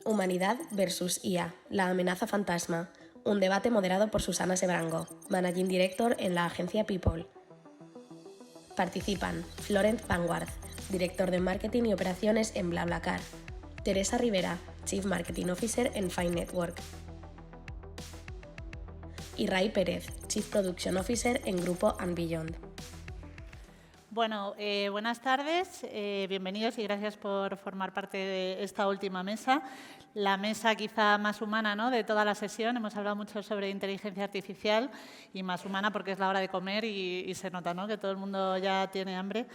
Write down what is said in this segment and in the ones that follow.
Humanidad versus IA, la amenaza fantasma. Un debate moderado por Susana Sebrango, Managing Director en la agencia People. Participan Florent Vanguard, Director de Marketing y Operaciones en BlaBlaCar. Teresa Rivera, Chief Marketing Officer en Fine Network. Y Ray Pérez, Chief Production Officer en Grupo & Beyond. Bueno, buenas tardes, bienvenidos y gracias por formar parte de esta última mesa. La mesa quizá más humana, ¿no?, de toda la sesión. Hemos hablado mucho sobre inteligencia artificial y más humana porque es la hora de comer y se nota, ¿no?, que todo el mundo ya tiene hambre.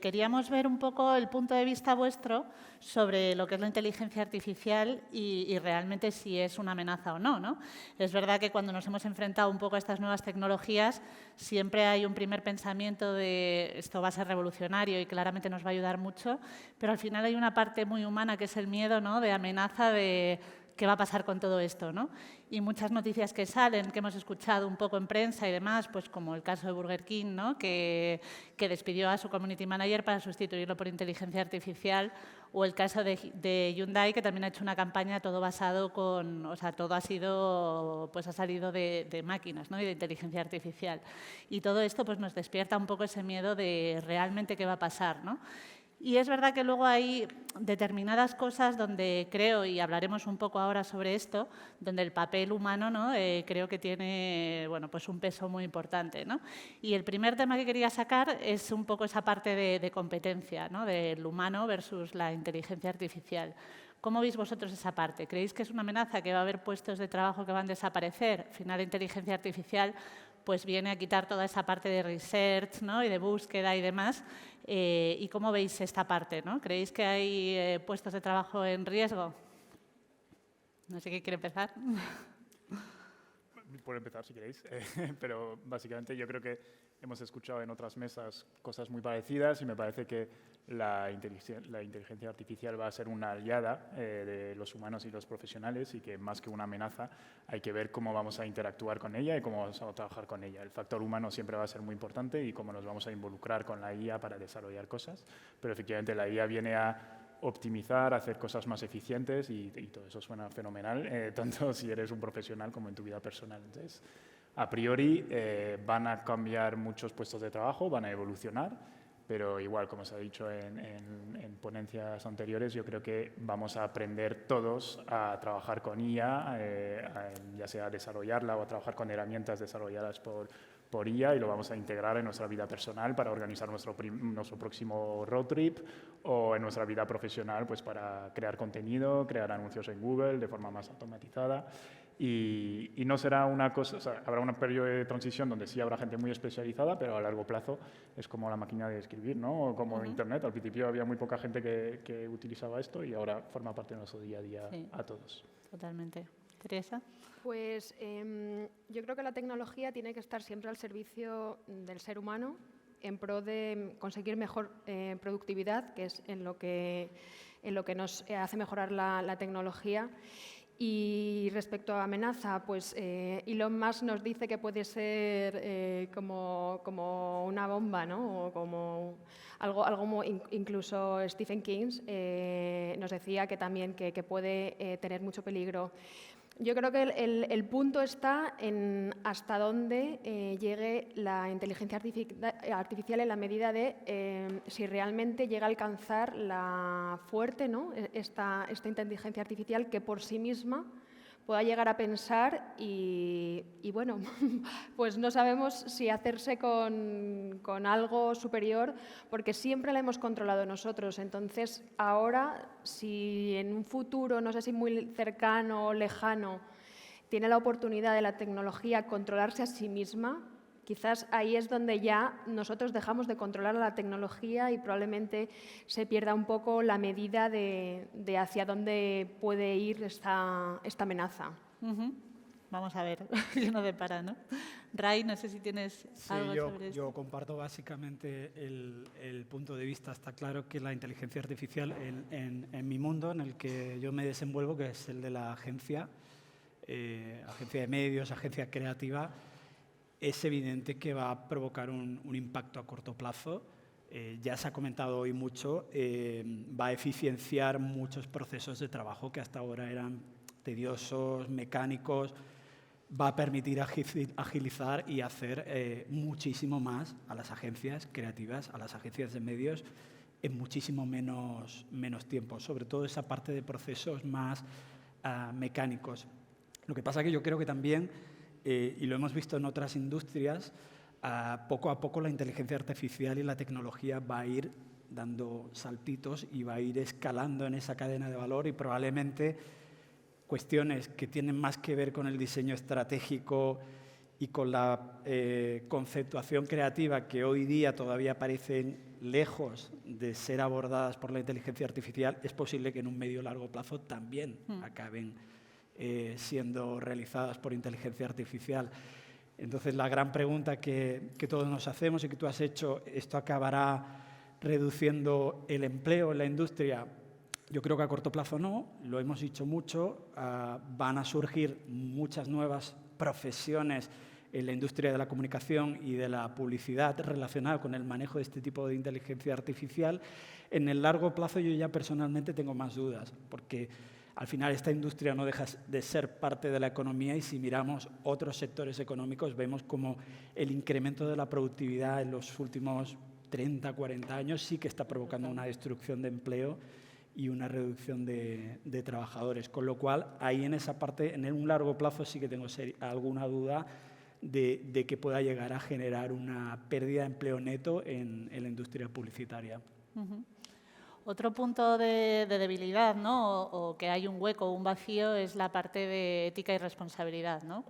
Queríamos ver un poco el punto de vista vuestro sobre lo que es la inteligencia artificial y realmente si es una amenaza o no, ¿no? Es verdad que cuando nos hemos enfrentado un poco a estas nuevas tecnologías siempre hay un primer pensamiento de esto va a ser revolucionario y claramente nos va a ayudar mucho, pero al final hay una parte muy humana que es el miedo, ¿no?, de amenaza de qué va a pasar con todo esto, ¿no? Y muchas noticias que salen, que hemos escuchado un poco en prensa y demás, pues como el caso de Burger King, ¿no?, que despidió a su community manager para sustituirlo por inteligencia artificial, o el caso de Hyundai, que también ha hecho una campaña todo basado con, o sea, todo ha sido, pues ha salido de máquinas, ¿no?, y de inteligencia artificial. Y todo esto pues nos despierta un poco ese miedo de realmente qué va a pasar, ¿no? Y es verdad que luego hay determinadas cosas donde creo, y hablaremos un poco ahora sobre esto, donde el papel humano, ¿no?, creo que tiene, bueno, pues un peso muy importante, ¿no? Y el primer tema que quería sacar es un poco esa parte de competencia, ¿no?, del humano versus la inteligencia artificial. ¿Cómo veis vosotros esa parte? ¿Creéis que es una amenaza, que va a haber puestos de trabajo que van a desaparecer? Al final, la inteligencia artificial pues viene a quitar toda esa parte de research, ¿no?, y de búsqueda y demás. ¿Y cómo veis esta parte, ¿no? ¿Creéis que hay puestos de trabajo en riesgo? No sé quién quiere empezar. Puedo empezar si queréis, pero básicamente yo creo que hemos escuchado en otras mesas cosas muy parecidas y me parece que la inteligencia artificial va a ser una aliada de los humanos y los profesionales y que más que una amenaza hay que ver cómo vamos a interactuar con ella y cómo vamos a trabajar con ella. El factor humano siempre va a ser muy importante y cómo nos vamos a involucrar con la IA para desarrollar cosas, pero efectivamente la IA viene a optimizar, hacer cosas más eficientes y todo eso suena fenomenal, tanto si eres un profesional como en tu vida personal. Entonces, a priori van a cambiar muchos puestos de trabajo, van a evolucionar, pero igual, como se ha dicho en ponencias anteriores, yo creo que vamos a aprender todos a trabajar con IA, ya sea a desarrollarla o a trabajar con herramientas desarrolladas por IA y lo vamos a integrar en nuestra vida personal para organizar nuestro próximo road trip o en nuestra vida profesional pues para crear contenido, crear anuncios en Google de forma más automatizada. Y no será una cosa, o sea, habrá un periodo de transición donde sí habrá gente muy especializada, pero a largo plazo es como la máquina de escribir, ¿no? O como Internet. Al principio había muy poca gente que utilizaba esto y ahora forma parte de nuestro día a día a todos. Totalmente. Teresa. Pues yo creo que la tecnología tiene que estar siempre al servicio del ser humano en pro de conseguir mejor productividad, que es en lo que nos hace mejorar la tecnología. Y respecto a amenaza, pues Elon Musk nos dice que puede ser como una bomba, ¿no? O como algo incluso Stephen King nos decía que también que puede tener mucho peligro. Yo creo que el punto está en hasta dónde llegue la inteligencia artificial en la medida de si realmente llega a alcanzar la fuerte, ¿no?, esta inteligencia artificial que por sí misma pueda llegar a pensar y bueno, pues no sabemos si hacerse con algo superior porque siempre la hemos controlado nosotros. Entonces, ahora, si en un futuro, no sé si muy cercano o lejano, tiene la oportunidad de la tecnología controlarse a sí misma, quizás ahí es donde ya nosotros dejamos de controlar a la tecnología y probablemente se pierda un poco la medida de hacia dónde puede ir esta amenaza. Vamos a ver qué nos depara, ¿no? Ray, no sé si tienes algo sobre esto. Yo comparto básicamente el punto de vista. Está claro que la inteligencia artificial en mi mundo, en el que yo me desenvuelvo, que es el de la agencia de medios, agencia creativa, es evidente que va a provocar un impacto a corto plazo ya se ha comentado hoy mucho, va a eficienciar muchos procesos de trabajo que hasta ahora eran tediosos, mecánicos, va a permitir agilizar y hacer muchísimo más a las agencias creativas, a las agencias de medios, en muchísimo menos tiempo, sobre todo esa parte de procesos más mecánicos. Lo que pasa que yo creo que también, y lo hemos visto en otras industrias, poco a poco la inteligencia artificial y la tecnología va a ir dando saltitos y va a ir escalando en esa cadena de valor, y probablemente cuestiones que tienen más que ver con el diseño estratégico y con la conceptuación creativa, que hoy día todavía parecen lejos de ser abordadas por la inteligencia artificial, es posible que en un medio o largo plazo también acaben siendo realizadas por inteligencia artificial. Entonces, la gran pregunta que todos nos hacemos y que tú has hecho, ¿esto acabará reduciendo el empleo en la industria? Yo creo que a corto plazo no, lo hemos dicho mucho, van a surgir muchas nuevas profesiones en la industria de la comunicación y de la publicidad relacionada con el manejo de este tipo de inteligencia artificial. En el largo plazo yo ya personalmente tengo más dudas, porque al final esta industria no deja de ser parte de la economía, y si miramos otros sectores económicos vemos como el incremento de la productividad en los últimos 30, 40 años sí que está provocando una destrucción de empleo y una reducción de trabajadores. Con lo cual, ahí en esa parte, en un largo plazo sí que tengo alguna duda de que pueda llegar a generar una pérdida de empleo neto en la industria publicitaria. Otro punto de debilidad, ¿no? o que hay un hueco o un vacío, es la parte de ética y responsabilidad, ¿no?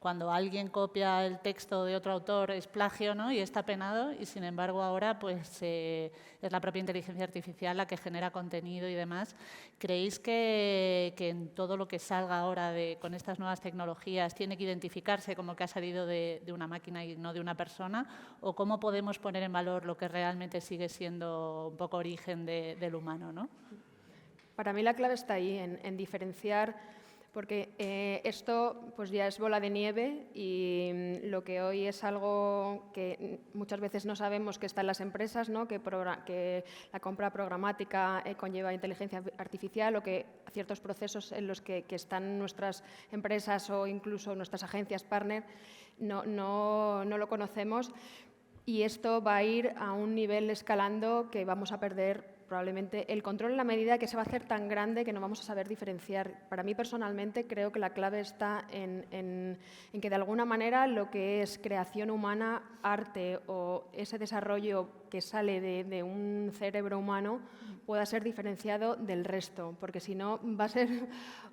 Cuando alguien copia el texto de otro autor es plagio, ¿no? Y está penado, y sin embargo ahora pues, es la propia inteligencia artificial la que genera contenido y demás. ¿Creéis que en todo lo que salga ahora con estas nuevas tecnologías tiene que identificarse como que ha salido de una máquina y no de una persona? ¿O cómo podemos poner en valor lo que realmente sigue siendo un poco origen del humano, ¿no? Para mí la clave está ahí, en diferenciar, porque esto pues ya es bola de nieve, y lo que hoy es algo que muchas veces no sabemos que está en las empresas, ¿no? que la compra programática conlleva inteligencia artificial, o que ciertos procesos en los que están nuestras empresas o incluso nuestras agencias partner no lo conocemos, y esto va a ir a un nivel escalando que vamos a perder probablemente el control, en la medida que se va a hacer tan grande que no vamos a saber diferenciar. Para mí personalmente creo que la clave está en que de alguna manera lo que es creación humana, arte o ese desarrollo que sale de un cerebro humano pueda ser diferenciado del resto, porque si no va a ser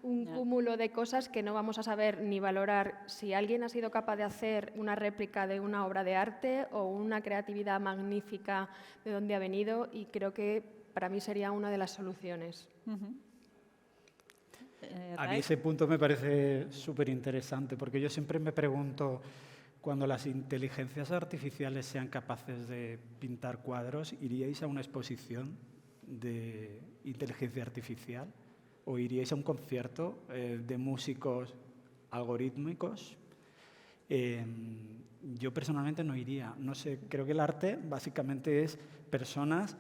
un cúmulo de cosas que no vamos a saber ni valorar si alguien ha sido capaz de hacer una réplica de una obra de arte o una creatividad magnífica de dónde ha venido, y creo que para mí sería una de las soluciones. A mí ese punto me parece súper interesante, porque yo siempre me pregunto, cuando las inteligencias artificiales sean capaces de pintar cuadros, ¿iríais a una exposición de inteligencia artificial? ¿O iríais a un concierto de músicos algorítmicos? Yo personalmente no iría. No sé, creo que el arte básicamente es personas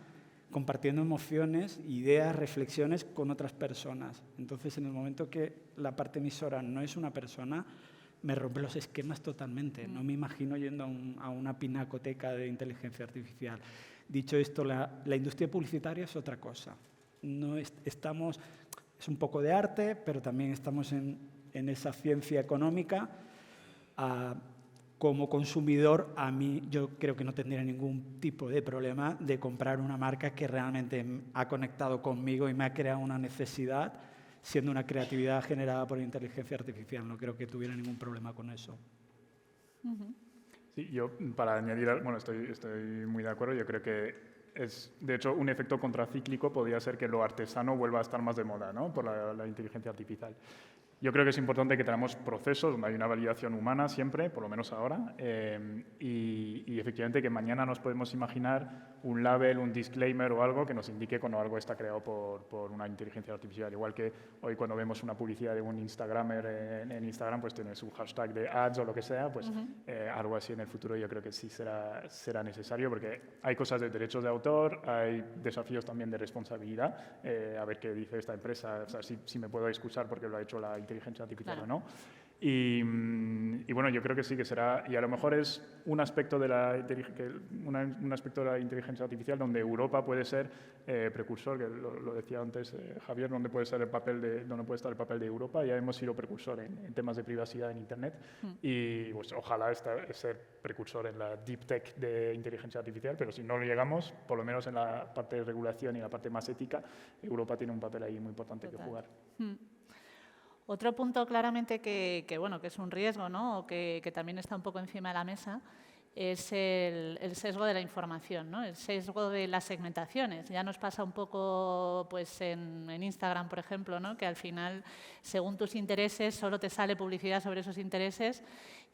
compartiendo emociones, ideas, reflexiones con otras personas. Entonces, en el momento que la parte emisora no es una persona, me rompe los esquemas totalmente. No me imagino yendo a una pinacoteca de inteligencia artificial. Dicho esto, la industria publicitaria es otra cosa. Es un poco de arte, pero también estamos en esa ciencia económica. Como consumidor, a mí yo creo que no tendría ningún tipo de problema de comprar una marca que realmente ha conectado conmigo y me ha creado una necesidad, siendo una creatividad generada por inteligencia artificial. No creo que tuviera ningún problema con eso. Sí, yo para añadir, bueno, estoy muy de acuerdo. Yo creo que de hecho, un efecto contracíclico podría ser que lo artesano vuelva a estar más de moda, ¿no? Por la inteligencia artificial. yo creo que es importante que tenemos procesos donde hay una validación humana siempre, por lo menos ahora, y efectivamente que mañana nos podemos imaginar un label, un disclaimer o algo que nos indique cuando algo está creado por una inteligencia artificial. Igual que hoy cuando vemos una publicidad de un Instagramer en Instagram, pues tiene su hashtag de ads o lo que sea, pues algo así en el futuro yo creo que sí será necesario, porque hay cosas de derechos de autor, hay desafíos también de responsabilidad, a ver qué dice esta empresa, o sea, si me puedo excusar porque lo ha hecho la inteligencia artificial o no. Y bueno, yo creo que sí que será, y a lo mejor es un aspecto de un aspecto de la inteligencia artificial donde Europa puede ser precursor, que lo decía antes Javier, donde puede estar el papel de Europa. Ya hemos sido precursor en temas de privacidad en Internet y pues, ojalá ser precursor en la deep tech de inteligencia artificial, pero si no lo llegamos, por lo menos en la parte de regulación y la parte más ética, Europa tiene un papel ahí muy importante que jugar. Otro punto claramente que es un riesgo, ¿no? O que también está un poco encima de la mesa es el sesgo de la información, ¿no? El sesgo de las segmentaciones. Ya nos pasa un poco pues, en Instagram, por ejemplo, ¿no? Que al final, según tus intereses, solo te sale publicidad sobre esos intereses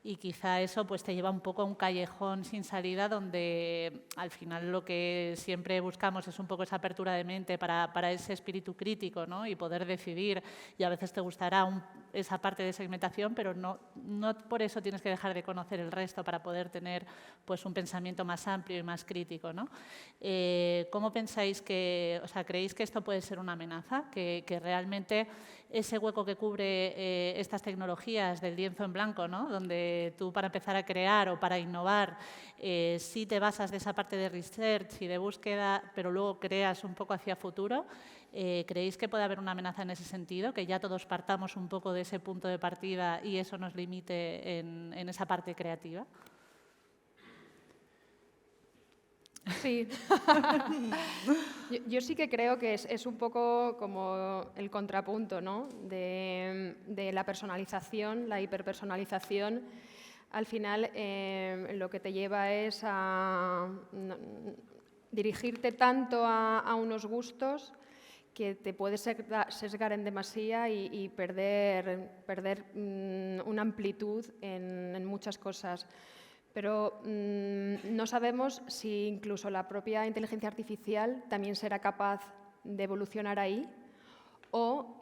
y quizá eso pues, te lleva un poco a un callejón sin salida donde al final lo que siempre buscamos es un poco esa apertura de mente para ese espíritu crítico, ¿no? Y poder decidir, y a veces te gustará esa parte de segmentación, pero no por eso tienes que dejar de conocer el resto para poder tener pues, un pensamiento más amplio y más crítico, ¿no? ¿Cómo pensáis creéis que esto puede ser una amenaza? Que realmente ese hueco que cubre estas tecnologías del lienzo en blanco, ¿no? Donde tú para empezar a crear o para innovar sí te basas de esa parte de research y de búsqueda, pero luego creas un poco hacia futuro. ¿Creéis que puede haber una amenaza en ese sentido? Que ya todos partamos un poco de ese punto de partida y eso nos limite en esa parte creativa. Sí. Yo sí que creo que es un poco como el contrapunto, ¿no? de la personalización, la hiperpersonalización. Al final lo que te lleva es a dirigirte tanto a unos gustos que te puedes sesgar en demasía y perder una amplitud en muchas cosas. Pero no sabemos si incluso la propia inteligencia artificial también será capaz de evolucionar ahí o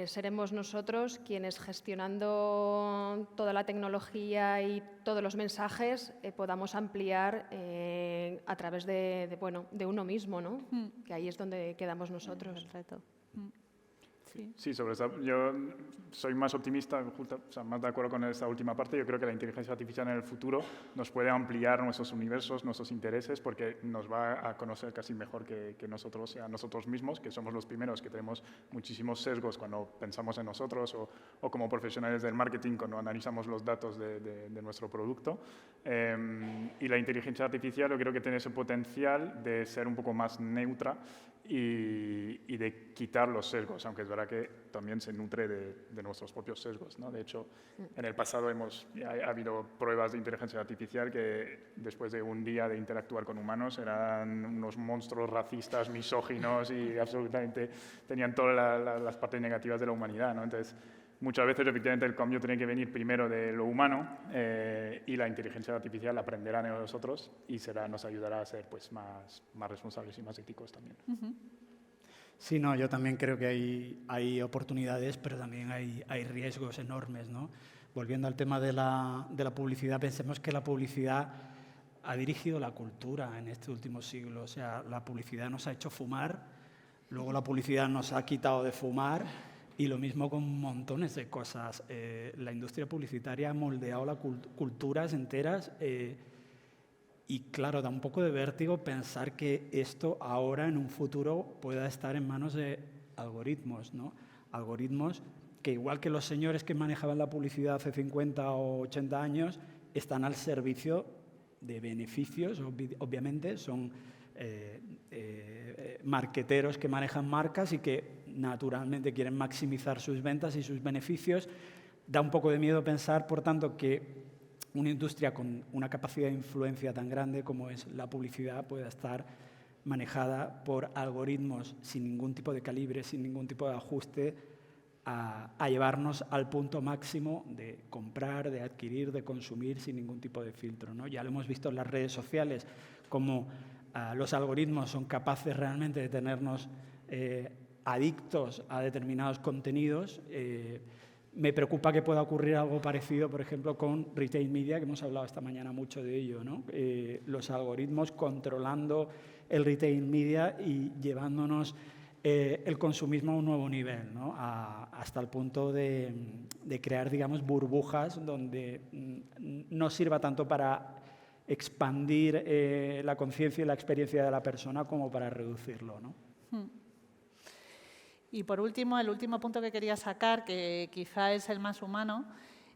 seremos nosotros quienes, gestionando toda la tecnología y todos los mensajes, podamos ampliar a través de uno mismo, ¿no? Que ahí es donde quedamos nosotros. Perfecto. Sí, sobre eso yo soy más optimista, más de acuerdo con esta última parte. Yo creo que la inteligencia artificial en el futuro nos puede ampliar nuestros universos, nuestros intereses, porque nos va a conocer casi mejor que nosotros, a nosotros mismos, que somos los primeros que tenemos muchísimos sesgos cuando pensamos en nosotros o como profesionales del marketing cuando analizamos los datos de nuestro producto. Y la inteligencia artificial yo creo que tiene ese potencial de ser un poco más neutra y de quitar los sesgos, aunque es verdad que también se nutre de nuestros propios sesgos, ¿no? De hecho, en el pasado ha habido pruebas de inteligencia artificial que después de un día de interactuar con humanos eran unos monstruos racistas, misóginos y absolutamente tenían todas las partes negativas de la humanidad, ¿no? Entonces, muchas veces, efectivamente, el cambio tiene que venir primero de lo humano y la inteligencia artificial aprenderá de nosotros y nos ayudará a ser pues, más responsables y más éticos también. Sí, no, yo también creo que hay oportunidades, pero también hay riesgos enormes, ¿no? Volviendo al tema de la publicidad, pensemos que la publicidad ha dirigido la cultura en este último siglo. O sea, la publicidad nos ha hecho fumar, luego la publicidad nos ha quitado de fumar. Y lo mismo con montones de cosas. La industria publicitaria ha moldeado las culturas enteras y, claro, da un poco de vértigo pensar que esto ahora, en un futuro, pueda estar en manos de algoritmos, ¿no? Algoritmos que, igual que los señores que manejaban la publicidad hace 50 o 80 años, están al servicio de beneficios, obviamente, son marqueteros que manejan marcas y que naturalmente quieren maximizar sus ventas y sus beneficios. Da un poco de miedo pensar, por tanto, que una industria con una capacidad de influencia tan grande como es la publicidad pueda estar manejada por algoritmos sin ningún tipo de calibre, sin ningún tipo de ajuste a llevarnos al punto máximo de comprar, de adquirir, de consumir sin ningún tipo de filtro, ¿no? Ya lo hemos visto en las redes sociales, como los algoritmos son capaces realmente de tenernos adictos a determinados contenidos. Me preocupa que pueda ocurrir algo parecido, por ejemplo, con retail media, que hemos hablado esta mañana mucho de ello, ¿no? Los algoritmos controlando el retail media y llevándonos el consumismo a un nuevo nivel, ¿no? Hasta el punto de crear, digamos, burbujas donde no sirva tanto para expandir la conciencia y la experiencia de la persona como para reducirlo, ¿no? Y por último, el último punto que quería sacar, que quizá es el más humano,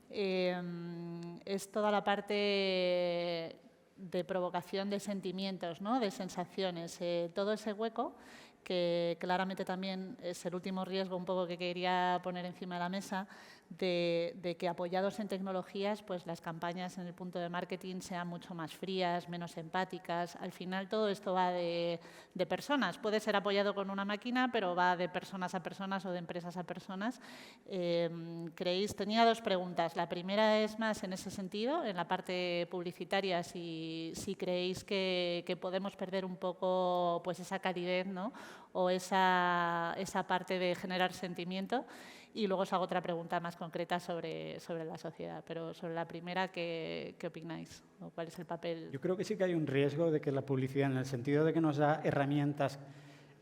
es toda la parte de provocación de sentimientos, ¿no? De sensaciones, todo ese hueco que claramente también es el último riesgo un poco que quería poner encima de la mesa, de que apoyados en tecnologías, pues las campañas en el punto de marketing sean mucho más frías, menos empáticas. Al final todo esto va de personas. Puede ser apoyado con una máquina, pero va de personas a personas o de empresas a personas. Tenía dos preguntas. La primera es más en ese sentido, en la parte publicitaria, si creéis que podemos perder un poco pues esa calidez, ¿no? O esa parte de generar sentimiento. Y luego os hago otra pregunta más concreta sobre la sociedad. Pero sobre la primera, ¿qué opináis? ¿O cuál es el papel? Yo creo que sí que hay un riesgo de que la publicidad, en el sentido de que nos da herramientas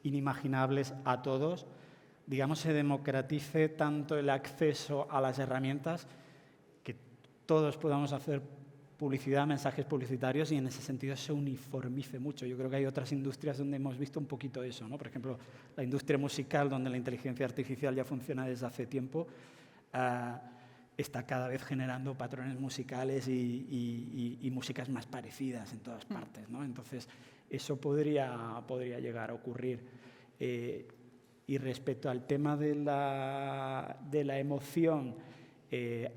inimaginables a todos, digamos, se democratice tanto el acceso a las herramientas que todos podamos hacer publicidad, mensajes publicitarios, y en ese sentido se uniformice mucho. Yo creo que hay otras industrias donde hemos visto un poquito eso, ¿no? Por ejemplo, la industria musical, donde la inteligencia artificial ya funciona desde hace tiempo, está cada vez generando patrones musicales y músicas más parecidas en todas partes, ¿no? Entonces, eso podría llegar a ocurrir. Y respecto al tema de la emoción,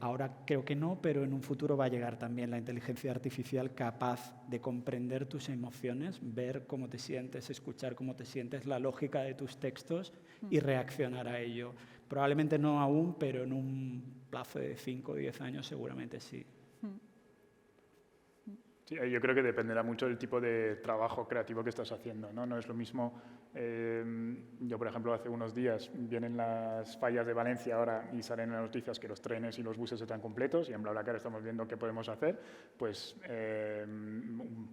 ahora creo que no, pero en un futuro va a llegar también la inteligencia artificial capaz de comprender tus emociones, ver cómo te sientes, escuchar cómo te sientes, la lógica de tus textos y reaccionar a ello. Probablemente no aún, pero en un plazo de 5 o 10 años seguramente sí. Sí, yo creo que dependerá mucho del tipo de trabajo creativo que estás haciendo, ¿no? No es lo mismo. Yo, por ejemplo, hace unos días vienen las fallas de Valencia ahora y salen en las noticias que los trenes y los buses están completos, y en BlaBlaCar estamos viendo qué podemos hacer. Pues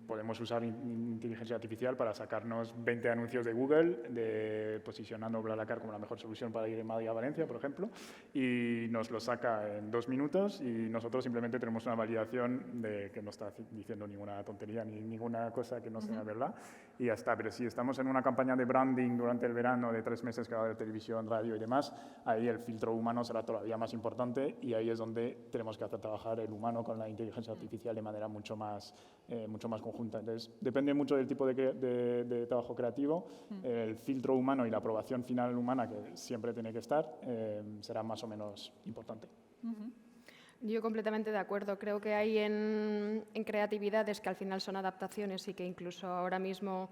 podemos usar inteligencia artificial para sacarnos 20 anuncios de Google posicionando BlaBlaCar como la mejor solución para ir de Madrid a Valencia, por ejemplo, y nos lo saca en 2 minutos, y nosotros simplemente tenemos una validación de que no está diciendo ninguna tontería ni ninguna cosa que no sea verdad, y ya está. Pero si estamos en una campaña de branding durante el verano de 3 meses que va a haber televisión, radio y demás, ahí el filtro humano será todavía más importante, y ahí es donde tenemos que hacer trabajar el humano con la inteligencia artificial de manera mucho más conjunta. Entonces, depende mucho del tipo de trabajo creativo. El filtro humano y la aprobación final humana, que siempre tiene que estar, será más o menos importante. Yo completamente de acuerdo. Creo que hay en creatividades que al final son adaptaciones y que incluso ahora mismo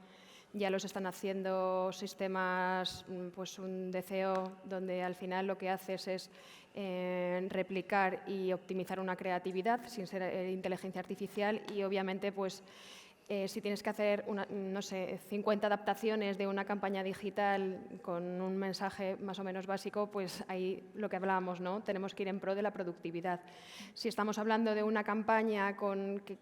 ya los están haciendo sistemas, pues un DCO, donde al final lo que haces es replicar y optimizar una creatividad sin ser inteligencia artificial, y obviamente pues si tienes que hacer, 50 adaptaciones de una campaña digital con un mensaje más o menos básico, pues ahí lo que hablábamos, ¿no? Tenemos que ir en pro de la productividad. Si estamos hablando de una campaña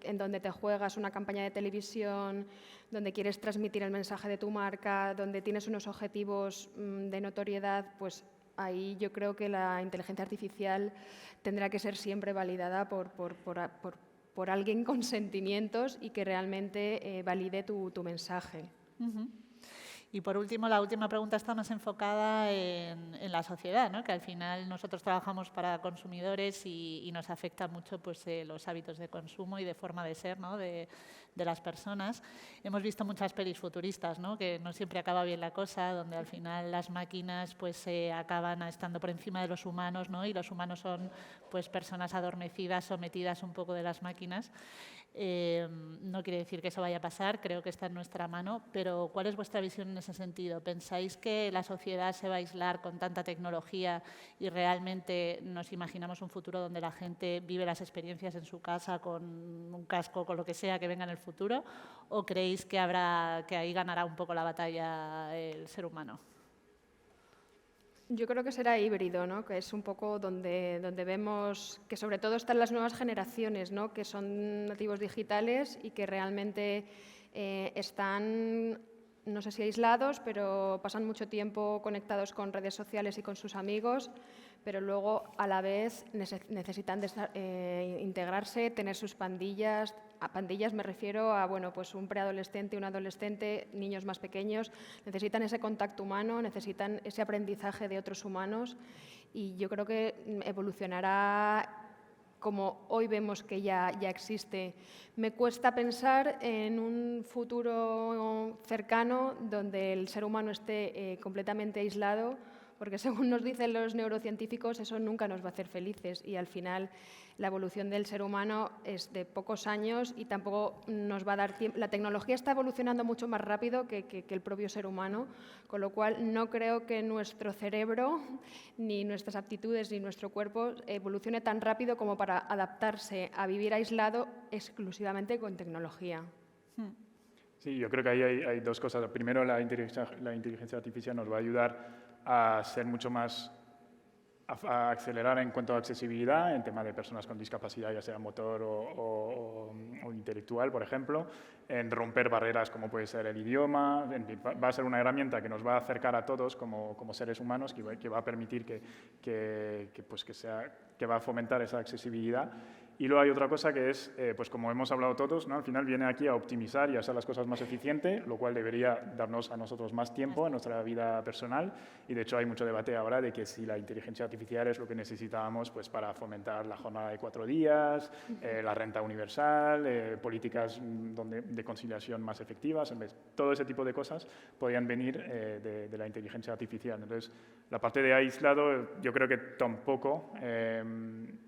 en donde te juegas una campaña de televisión, donde quieres transmitir el mensaje de tu marca, donde tienes unos objetivos de notoriedad, pues ahí yo creo que la inteligencia artificial tendrá que ser siempre validada por alguien con sentimientos y que realmente valide tu mensaje. Y por último, la última pregunta está más enfocada en la sociedad, ¿no? Que al final nosotros trabajamos para consumidores y nos afecta mucho pues, los hábitos de consumo y de forma de ser, ¿no? de las personas. Hemos visto muchas pelis futuristas, ¿no? Que no siempre acaba bien la cosa, donde al final las máquinas pues, acaban estando por encima de los humanos, ¿no? Y los humanos son pues, personas adormecidas, sometidas un poco de las máquinas. No quiere decir que eso vaya a pasar, creo que está en nuestra mano, pero ¿cuál es vuestra visión en ese sentido? ¿Pensáis que la sociedad se va a aislar con tanta tecnología y realmente nos imaginamos un futuro donde la gente vive las experiencias en su casa con un casco, con lo que sea que venga en el futuro? ¿O creéis que ahí ganará un poco la batalla el ser humano? Yo creo que será híbrido, ¿no? Que es un poco donde vemos que sobre todo están las nuevas generaciones, ¿no? Que son nativos digitales y que realmente están, no sé si aislados, pero pasan mucho tiempo conectados con redes sociales y con sus amigos, pero luego a la vez necesitan integrarse, tener sus pandillas. A pandillas me refiero a pues un preadolescente, un adolescente, niños más pequeños, necesitan ese contacto humano, necesitan ese aprendizaje de otros humanos y yo creo que evolucionará como hoy vemos que ya existe. Me cuesta pensar en un futuro cercano donde el ser humano esté completamente aislado, porque según nos dicen los neurocientíficos, eso nunca nos va a hacer felices y al final la evolución del ser humano es de pocos años y tampoco nos va a dar tiempo. La tecnología está evolucionando mucho más rápido que el propio ser humano, con lo cual no creo que nuestro cerebro, ni nuestras aptitudes, ni nuestro cuerpo evolucione tan rápido como para adaptarse a vivir aislado exclusivamente con tecnología. Sí, yo creo que ahí hay dos cosas. Primero, la inteligencia artificial nos va a ayudar a ser mucho más, a acelerar en cuanto a accesibilidad en tema de personas con discapacidad, ya sea motor o intelectual, por ejemplo, en romper barreras como puede ser el idioma. Va a ser una herramienta que nos va a acercar a todos como seres humanos, que va a permitir que va a fomentar esa accesibilidad. Y luego hay otra cosa que es, pues como hemos hablado todos, ¿no? Al final viene aquí a optimizar y a hacer las cosas más eficientes, lo cual debería darnos a nosotros más tiempo en nuestra vida personal. Y de hecho hay mucho debate ahora de que si la inteligencia artificial es lo que necesitábamos pues, para fomentar la jornada de 4 días, la renta universal, políticas de conciliación más efectivas. Todo ese tipo de cosas podrían venir de la inteligencia artificial. Entonces, la parte de aislado yo creo que tampoco.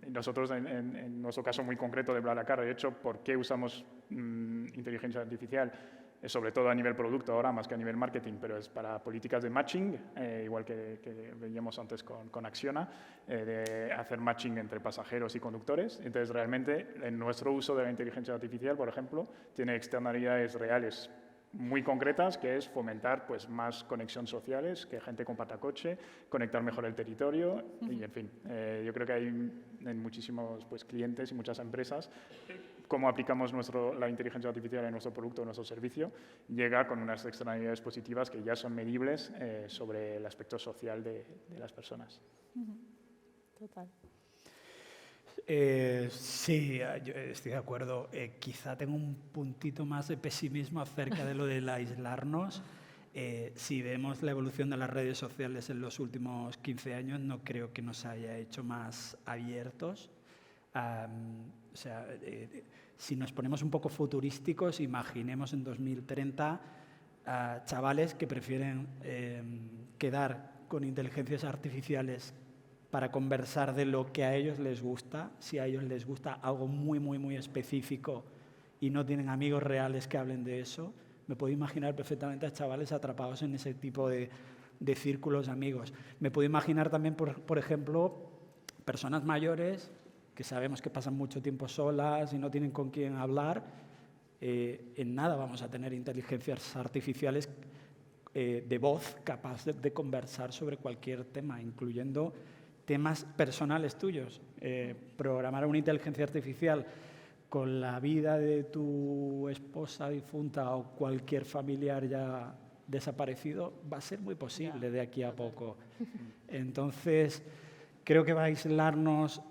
Nosotros en nuestro caso muy concreto de BlaBlaCar, de hecho, ¿por qué usamos inteligencia artificial? Sobre todo a nivel producto ahora, más que a nivel marketing, pero es para políticas de matching, igual que veíamos antes con Acciona, de hacer matching entre pasajeros y conductores. Entonces, realmente, en nuestro uso de la inteligencia artificial, por ejemplo, tiene externalidades reales muy concretas, que es fomentar pues, más conexión sociales, que gente comparta coche, conectar mejor el territorio y, en fin, yo creo que hay en muchísimos pues, clientes y muchas empresas cómo aplicamos la inteligencia artificial en nuestro producto o nuestro servicio, llega con unas externalidades positivas que ya son medibles sobre el aspecto social de las personas. Total. Sí, yo estoy de acuerdo. Quizá tengo un puntito más de pesimismo acerca de lo del aislarnos. Si vemos la evolución de las redes sociales en los últimos 15 años, no creo que nos haya hecho más abiertos. Si nos ponemos un poco futurísticos, imaginemos en 2030 a chavales que prefieren quedar con inteligencias artificiales para conversar de lo que a ellos les gusta, si a ellos les gusta algo muy, muy, muy específico y no tienen amigos reales que hablen de eso, me puedo imaginar perfectamente a chavales atrapados en ese tipo de círculos de amigos. Me puedo imaginar también, por ejemplo, personas mayores que sabemos que pasan mucho tiempo solas y no tienen con quién hablar. En nada vamos a tener inteligencias artificiales de voz capaces de conversar sobre cualquier tema, incluyendo temas personales tuyos. Programar una inteligencia artificial con la vida de tu esposa difunta o cualquier familiar ya desaparecido va a ser muy posible de aquí a poco. Entonces, creo que va a aislarnos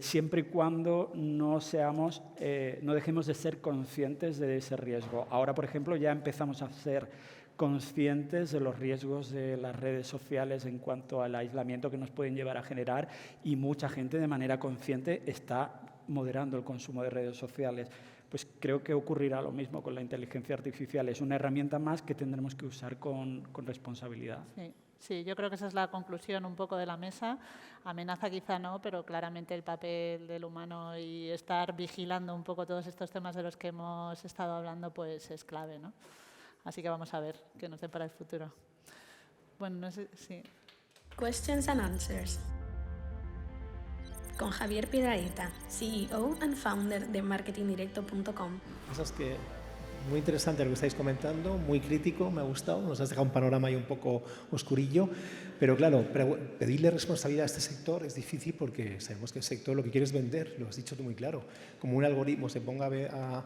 siempre y cuando no dejemos de ser conscientes de ese riesgo. Ahora, por ejemplo, ya empezamos a ser conscientes de los riesgos de las redes sociales en cuanto al aislamiento que nos pueden llevar a generar y mucha gente de manera consciente está moderando el consumo de redes sociales. Pues creo que ocurrirá lo mismo con la inteligencia artificial. Es una herramienta más que tendremos que usar con responsabilidad. Sí. Sí, yo creo que esa es la conclusión un poco de la mesa. Amenaza quizá no, pero claramente el papel del humano y estar vigilando un poco todos estos temas de los que hemos estado hablando pues es clave, ¿no? Así que vamos a ver qué nos depara el futuro. Bueno, no sé, sí. Questions and Answers. Con Javier Piedrahita, CEO and founder de marketingdirecto.com. Cosas que muy interesante lo que estáis comentando, muy crítico, me ha gustado, nos has dejado un panorama ahí un poco oscurillo, pero claro, pedirle responsabilidad a este sector es difícil porque sabemos que el sector lo que quiere es vender, lo has dicho tú muy claro, como un algoritmo se ponga a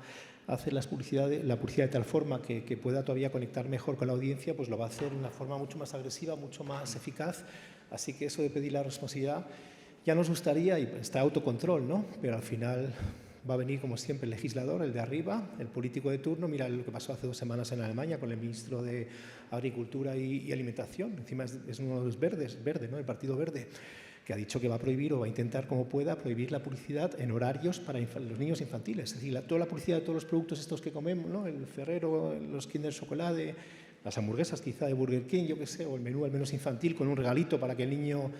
hacer la publicidad de tal forma que pueda todavía conectar mejor con la audiencia, pues lo va a hacer de una forma mucho más agresiva, mucho más eficaz, así que eso de pedir la responsabilidad ya nos gustaría y está autocontrol, ¿no? Pero al final va a venir, como siempre, el legislador, el de arriba, el político de turno. Mira lo que pasó hace 2 semanas en Alemania con el ministro de Agricultura y Alimentación. Encima es uno de los verde, ¿no? El Partido Verde, que ha dicho que va a prohibir o va a intentar, como pueda, prohibir la publicidad en horarios para los niños infantiles. Es decir, toda la publicidad de todos los productos estos que comemos, ¿no? El Ferrero, los Kinder Chocolate, las hamburguesas quizá de Burger King, yo qué sé, o el menú al menos infantil con un regalito para que el niño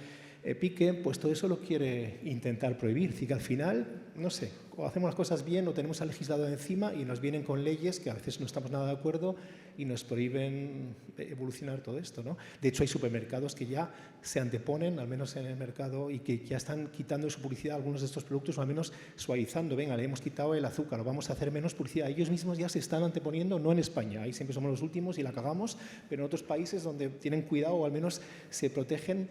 pique, pues todo eso lo quiere intentar prohibir. Así que al final, no sé, o hacemos las cosas bien o tenemos al legislador encima y nos vienen con leyes que a veces no estamos nada de acuerdo y nos prohíben evolucionar todo esto, ¿no? De hecho, hay supermercados que ya se anteponen, al menos en el mercado, y que ya están quitando de su publicidad algunos de estos productos o al menos suavizando. Venga, le hemos quitado el azúcar, o vamos a hacer menos publicidad. Ellos mismos ya se están anteponiendo, no en España, ahí siempre somos los últimos y la cagamos, pero en otros países donde tienen cuidado o al menos se protegen,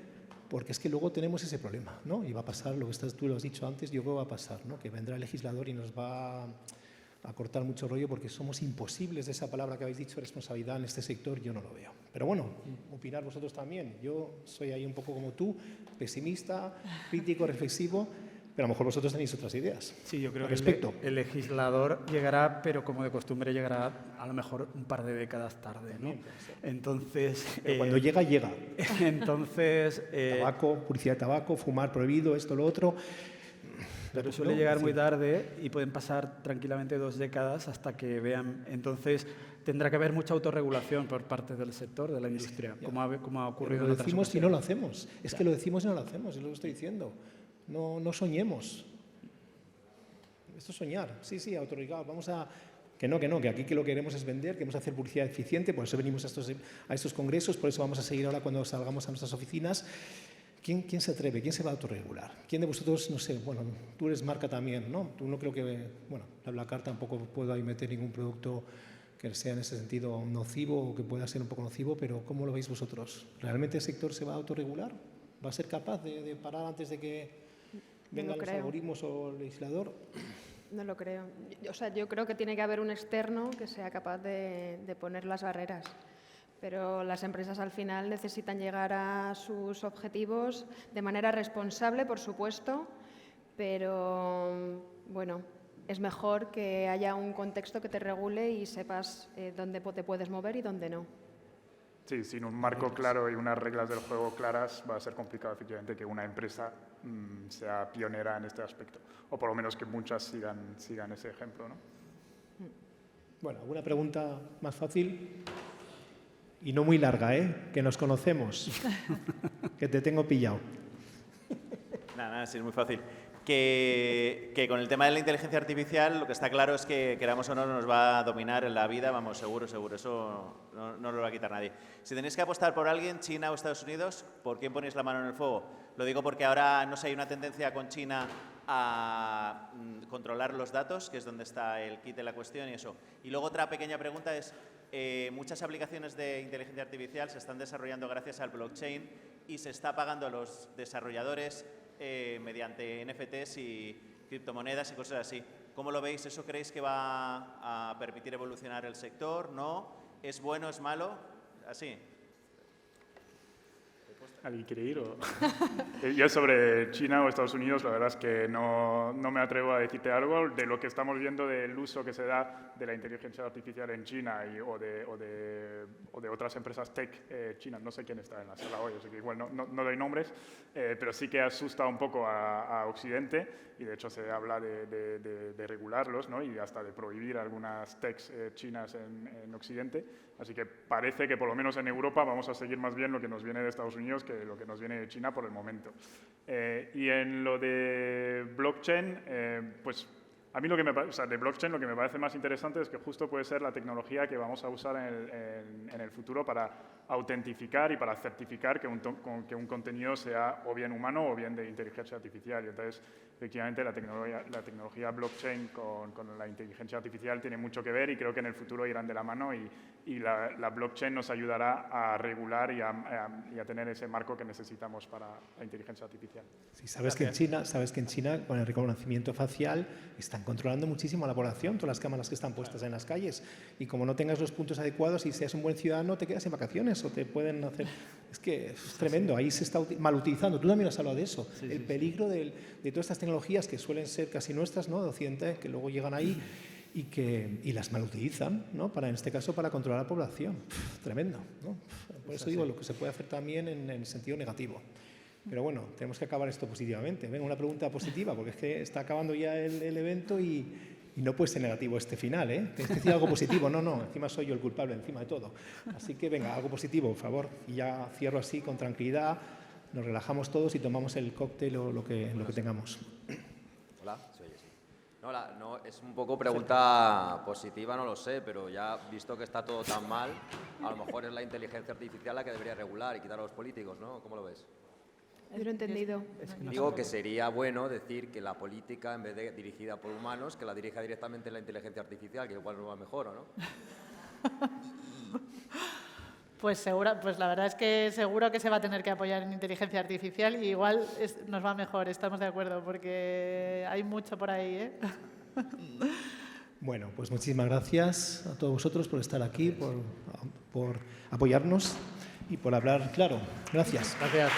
porque es que luego tenemos ese problema, ¿no? Y va a pasar lo que tú lo has dicho antes, yo creo que va a pasar, ¿no? Que vendrá el legislador y nos va a cortar mucho rollo porque somos imposibles de esa palabra que habéis dicho, responsabilidad en este sector, yo no lo veo. Pero bueno, opinar vosotros también. Yo soy ahí un poco como tú, pesimista, crítico, reflexivo, pero a lo mejor vosotros tenéis otras ideas. Sí, yo creo que el legislador llegará, pero como de costumbre llegará a lo mejor un par de décadas tarde, ¿no? Entonces, pero cuando llega, llega. Entonces, tabaco, publicidad de tabaco, fumar prohibido, esto, lo otro. Pero suele llegar muy tarde y pueden pasar tranquilamente 2 décadas hasta que vean. Entonces, tendrá que haber mucha autorregulación por parte del sector, de la industria, como ha ocurrido en otras ocasiones. Lo decimos y no lo hacemos. Es que lo decimos y no lo hacemos, es lo que estoy diciendo. No soñemos. Esto es soñar. Sí, autorregulado. Vamos a... Que no, que aquí que lo que queremos es vender, queremos hacer publicidad eficiente, por eso venimos a estos congresos, por eso vamos a seguir ahora cuando salgamos a nuestras oficinas. ¿Quién se atreve? ¿Quién se va a autorregular? ¿Quién de vosotros, no sé, bueno, tú eres marca también, ¿no? Tú no creo que, bueno, BlaBlaCar tampoco puedo ahí meter ningún producto que sea en ese sentido nocivo o que pueda ser un poco nocivo, pero ¿cómo lo veis vosotros? ¿Realmente el sector se va a autorregular? ¿Va a ser capaz de parar antes de que vengan los algoritmos o el legislador? No lo creo. O sea, yo creo que tiene que haber un externo que sea capaz de poner las barreras. Pero las empresas al final necesitan llegar a sus objetivos de manera responsable, por supuesto, pero bueno, es mejor que haya un contexto que te regule y sepas dónde te puedes mover y dónde no. Sí, sin un marco claro y unas reglas del juego claras va a ser complicado efectivamente que una empresa sea pionera en este aspecto, o por lo menos que muchas sigan ese ejemplo, ¿no? Bueno, ¿alguna pregunta más fácil? Y no muy larga, que nos conocemos, que te tengo pillado. Nada, sí, es muy fácil. Que con el tema de la inteligencia artificial lo que está claro es que, queramos o no, nos va a dominar en la vida, vamos, seguro, eso no lo va a quitar nadie. Si tenéis que apostar por alguien, China o Estados Unidos, ¿por quién ponéis la mano en el fuego? Lo digo porque ahora, no sé, hay una tendencia con China a controlar los datos, que es donde está el kit de la cuestión y eso. Y luego otra pequeña pregunta es, muchas aplicaciones de inteligencia artificial se están desarrollando gracias al blockchain y se está pagando a los desarrolladores mediante NFTs y criptomonedas y cosas así. ¿Cómo lo veis? ¿Eso creéis que va a permitir evolucionar el sector? ¿No? ¿Es bueno? ¿Es malo? Así. ¿Alguien quiere ir? Yo sobre China o Estados Unidos, la verdad es que no me atrevo a decirte algo. De lo que estamos viendo del uso que se da de la inteligencia artificial en China o de otras empresas tech chinas, no sé quién está en la sala hoy, así que igual no doy nombres, pero sí que asusta un poco a Occidente, y de hecho se habla de regularlos, ¿no? Y hasta de prohibir algunas techs chinas en Occidente. Así que parece que por lo menos en Europa vamos a seguir más bien lo que nos viene de Estados Unidos que lo que nos viene de China por el momento. Y en lo de blockchain, pues a mí de blockchain lo que me parece más interesante es que justo puede ser la tecnología que vamos a usar en el futuro para autentificar y para certificar que un contenido sea o bien humano o bien de inteligencia artificial. Y entonces, efectivamente, la tecnología blockchain con la inteligencia artificial tiene mucho que ver, y creo que en el futuro irán de la mano, y la blockchain nos ayudará a regular y a tener ese marco que necesitamos para la inteligencia artificial. Sí, sabes que en China con el reconocimiento facial están controlando muchísimo a la población, todas las cámaras que están puestas en las calles, y como no tengas los puntos adecuados y seas un buen ciudadano, te quedas en vacaciones o te pueden hacer... Es que es tremendo, ahí se está mal utilizando. Tú también has hablado de eso, el peligro de todas estas tecnologías que suelen ser casi nuestras, ¿no?, de Occidente, que luego llegan ahí y las malutilizan, ¿no?, en este caso para controlar a la población. Tremendo, ¿no? Por eso digo lo que se puede hacer también en el sentido negativo. Pero bueno, tenemos que acabar esto positivamente. Venga, una pregunta positiva, porque es que está acabando ya el evento y no puede ser negativo este final, ¿eh? Tienes que decir algo positivo. No, encima soy yo el culpable, encima de todo. Así que venga, algo positivo, por favor. Y ya cierro así, con tranquilidad, nos relajamos todos y tomamos el cóctel o lo que tengamos. Hola, sí, oye, sí. No, es un poco pregunta positiva, no lo sé, pero ya visto que está todo tan mal, a lo mejor es la inteligencia artificial la que debería regular y quitar a los políticos, ¿no? ¿Cómo lo ves? Yo lo he entendido. Digo que sería bueno decir que la política, en vez de dirigida por humanos, que la dirija directamente la inteligencia artificial, que igual nos va mejor, ¿o no? Pues la verdad es que seguro que se va a tener que apoyar en inteligencia artificial, y igual nos va mejor, estamos de acuerdo, porque hay mucho por ahí, ¿eh? Bueno, pues muchísimas gracias a todos vosotros por estar aquí, por apoyarnos y por hablar claro. Gracias. Gracias.